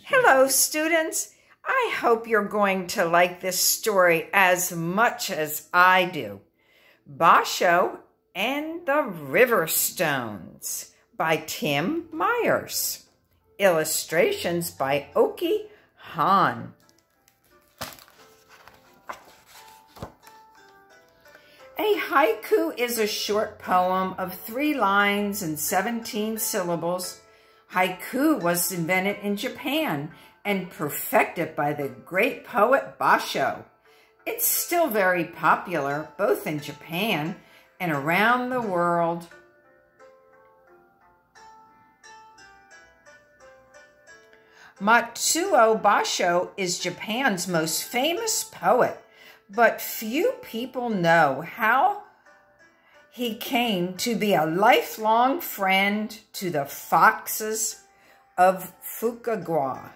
Hello, students. I hope you're going to like this story as much as I do. Basho and the River Stones by Tim Myers. Illustrations by Oki Han. A haiku is a short poem of 3 lines and 17 syllables. Haiku was invented in Japan and perfected by the great poet Basho. It's still very popular both in Japan and around the world. Matsuo Basho is Japan's most famous poet, but few people know how he came to be a lifelong friend to the foxes of Fukuoka.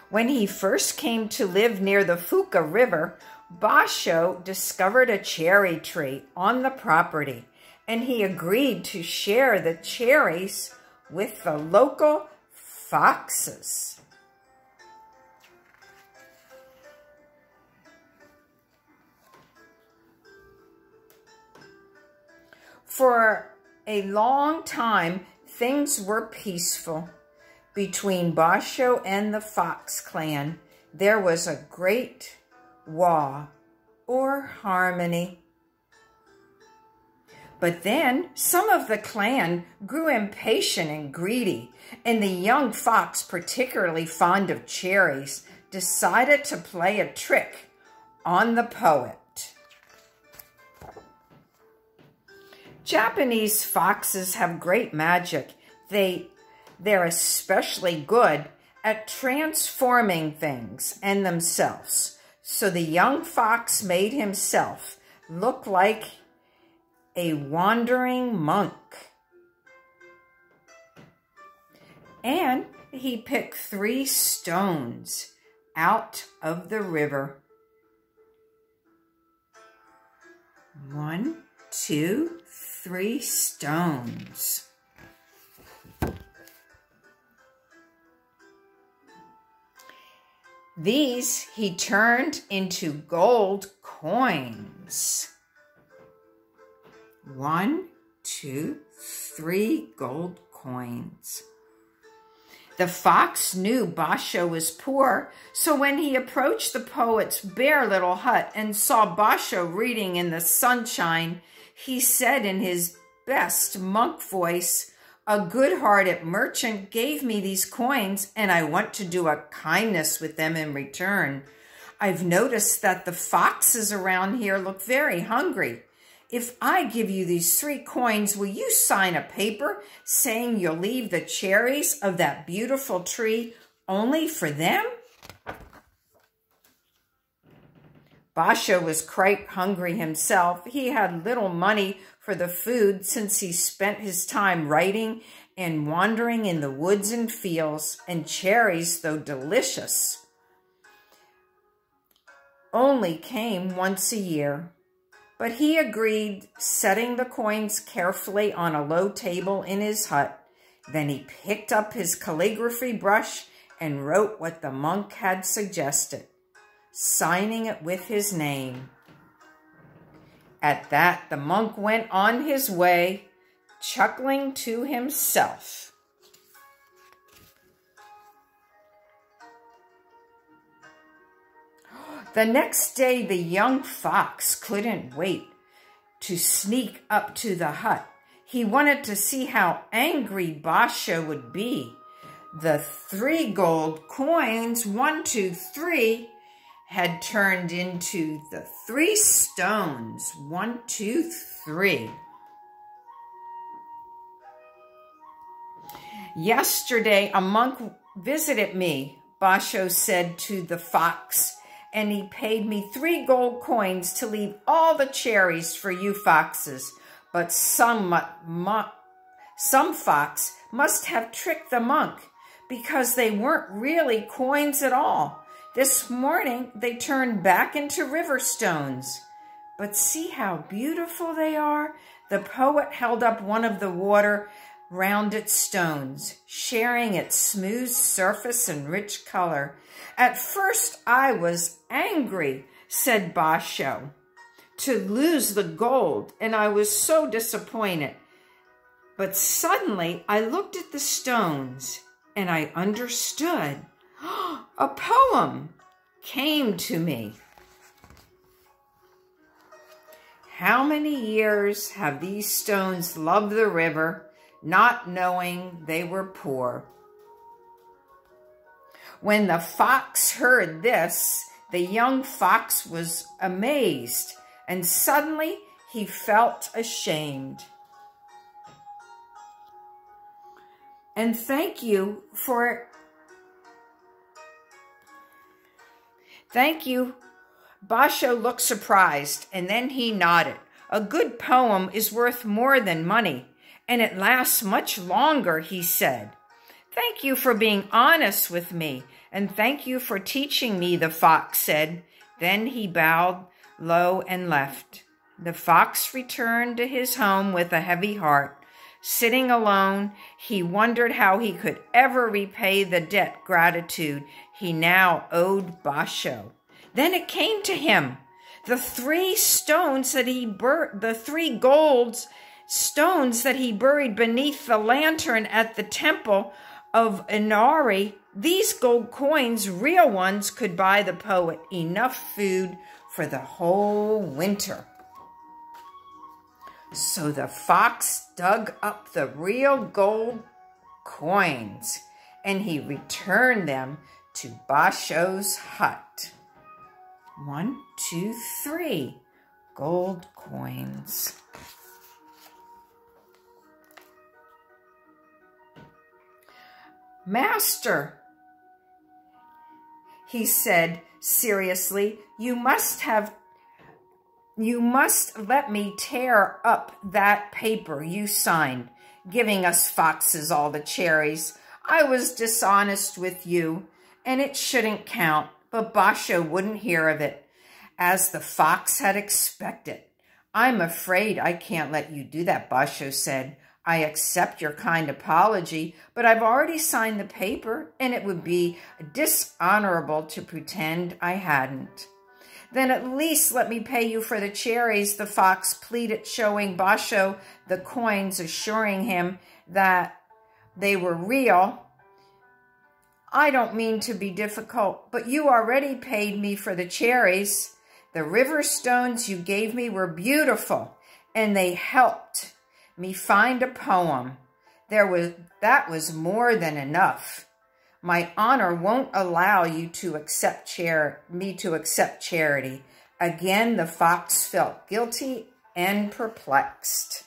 When he first came to live near the Fuka River, Basho discovered a cherry tree on the property, and he agreed to share the cherries with the local foxes. For a long time, things were peaceful. Between Basho and the Fox clan, there was a great wa, or harmony. But then some of the clan grew impatient and greedy, and the young fox, particularly fond of cherries, decided to play a trick on the poet. Japanese foxes have great magic. They're especially good at transforming things and themselves. So the young fox made himself look like a wandering monk. And he picked 3 stones out of the river. 1, 2, 3 stones. These he turned into gold coins. 1, 2, 3 gold coins. The fox knew Basho was poor, so when he approached the poet's bare little hut and saw Basho reading in the sunshine, he said in his best monk voice, "A good-hearted merchant gave me these coins, and I want to do a kindness with them in return. I've noticed that the foxes around here look very hungry. If I give you these 3 coins, will you sign a paper saying you'll leave the cherries of that beautiful tree only for them?" Basho was quite hungry himself. He had little money for the food since he spent his time writing and wandering in the woods and fields, and cherries, though delicious, only came once a year. But he agreed, setting the coins carefully on a low table in his hut. Then he picked up his calligraphy brush and wrote what the monk had suggested, signing it with his name. At that, the monk went on his way, chuckling to himself. The next day, the young fox couldn't wait to sneak up to the hut. He wanted to see how angry Basho would be. The 3 gold coins, 1, 2, 3, had turned into the 3 stones. 1, 2, 3. "Yesterday, a monk visited me," Basho said to the fox, "and he paid me 3 gold coins to leave all the cherries for you foxes. But some fox must have tricked the monk, because they weren't really coins at all. This morning, they turned back into river stones. But see how beautiful they are. The poet held up one of the water-rounded stones, sharing its smooth surface and rich color. "At first I was angry," said Basho, "to lose the gold, and I was so disappointed. But suddenly I looked at the stones, and I understood. A poem came to me." How many years have these stones loved the river, not knowing they were poor? When the fox heard this, the young fox was amazed, and suddenly he felt ashamed. And thank you. Basho looked surprised, and then he nodded. "A good poem is worth more than money, and it lasts much longer," he said. "Thank you for being honest with me, and thank you for teaching me," the fox said. Then he bowed low and left. The fox returned to his home with a heavy heart. Sitting alone, he wondered how he could ever repay the debt gratitude he now owed Basho. Then it came to him. The three gold stones that he buried beneath the lantern at the temple of Inari, these gold coins, real ones, could buy the poet enough food for the whole winter. So the fox dug up the real gold coins, and he returned them to Basho's hut. 1, 2, 3 gold coins. "Master," he said seriously, you must let me tear up that paper you signed, giving us foxes all the cherries. I was dishonest with you, and it shouldn't count." But Basho wouldn't hear of it, as the fox had expected. "I'm afraid I can't let you do that," Basho said. "I accept your kind apology, but I've already signed the paper, and it would be dishonorable to pretend I hadn't." "Then at least let me pay you for the cherries," the fox pleaded, showing Basho the coins, assuring him that they were real. "I don't mean to be difficult, but you already paid me for the cherries. The river stones you gave me were beautiful, and they helped me find a poem. That was more than enough. My honor won't allow you to accept charity." Again, the fox felt guilty and perplexed.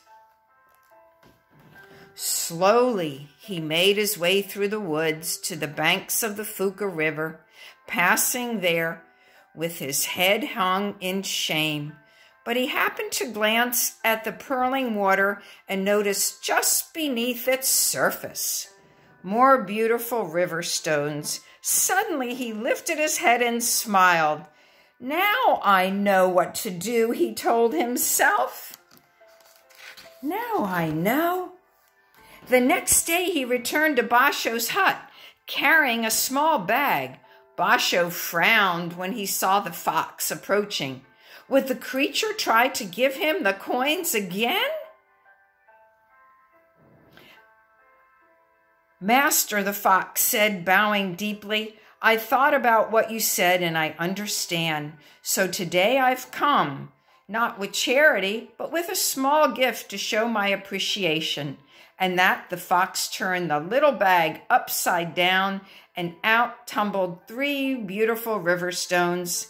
Slowly, he made his way through the woods to the banks of the Fuka River, passing there with his head hung in shame. But he happened to glance at the purling water and noticed just beneath its surface more beautiful river stones. Suddenly, he lifted his head and smiled. "Now I know what to do," he told himself. "Now I know." The next day, he returned to Basho's hut, carrying a small bag. Basho frowned when he saw the fox approaching. Would the creature try to give him the coins again? "Master," the fox said, bowing deeply, "I thought about what you said, and I understand. So today I've come, not with charity, but with a small gift to show my appreciation." And that the fox turned the little bag upside down, and out tumbled 3 beautiful river stones.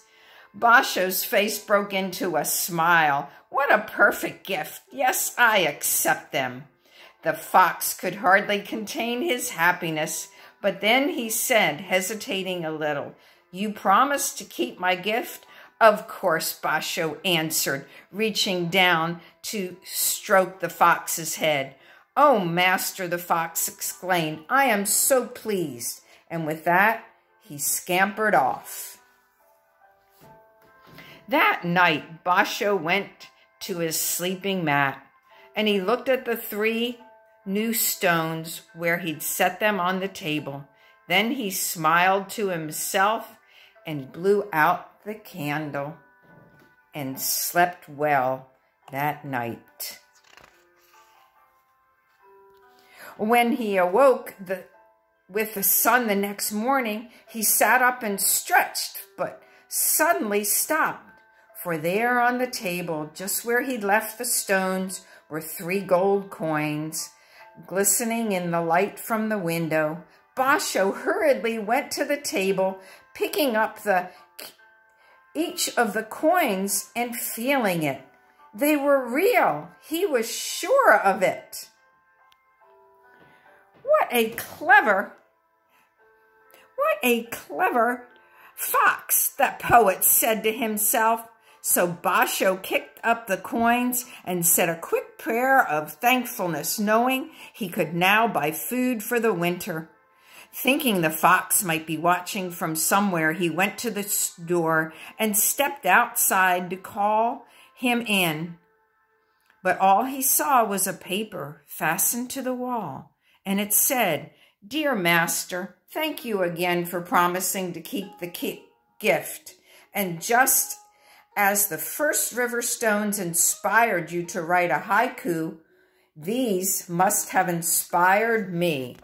Basho's face broke into a smile. "What a perfect gift. Yes, I accept them." The fox could hardly contain his happiness, but then he said, hesitating a little, "You promised to keep my gift?" "Of course," Basho answered, reaching down to stroke the fox's head. "Oh, master," the fox exclaimed, "I am so pleased." And with that, he scampered off. That night, Basho went to his sleeping mat. and he looked at the 3 new stones where he'd set them on the table. Then he smiled to himself and blew out the candle and slept well that night. When he awoke with the sun the next morning, he sat up and stretched, but suddenly stopped. For there on the table, just where he'd left the stones, were 3 gold coins, glistening in the light from the window. Basho hurriedly went to the table, picking up each of the coins and feeling it. They were real. He was sure of it. What a clever fox, that poet said to himself. So Basho kicked up the coins and said a quick prayer of thankfulness, knowing he could now buy food for the winter. Thinking the fox might be watching from somewhere, he went to the door and stepped outside to call him in. But all he saw was a paper fastened to the wall, and it said, "Dear Master, thank you again for promising to keep the gift. And just as the first river stones inspired you to write a haiku, these must have inspired me.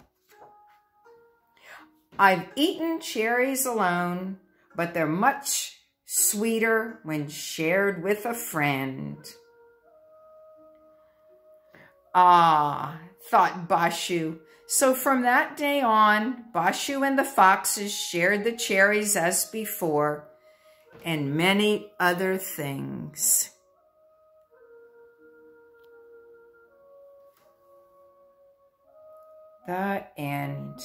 I've eaten cherries alone, but they're much sweeter when shared with a friend." Ah, thought Basho. So from that day on, Basho and the foxes shared the cherries as before, and many other things. The end.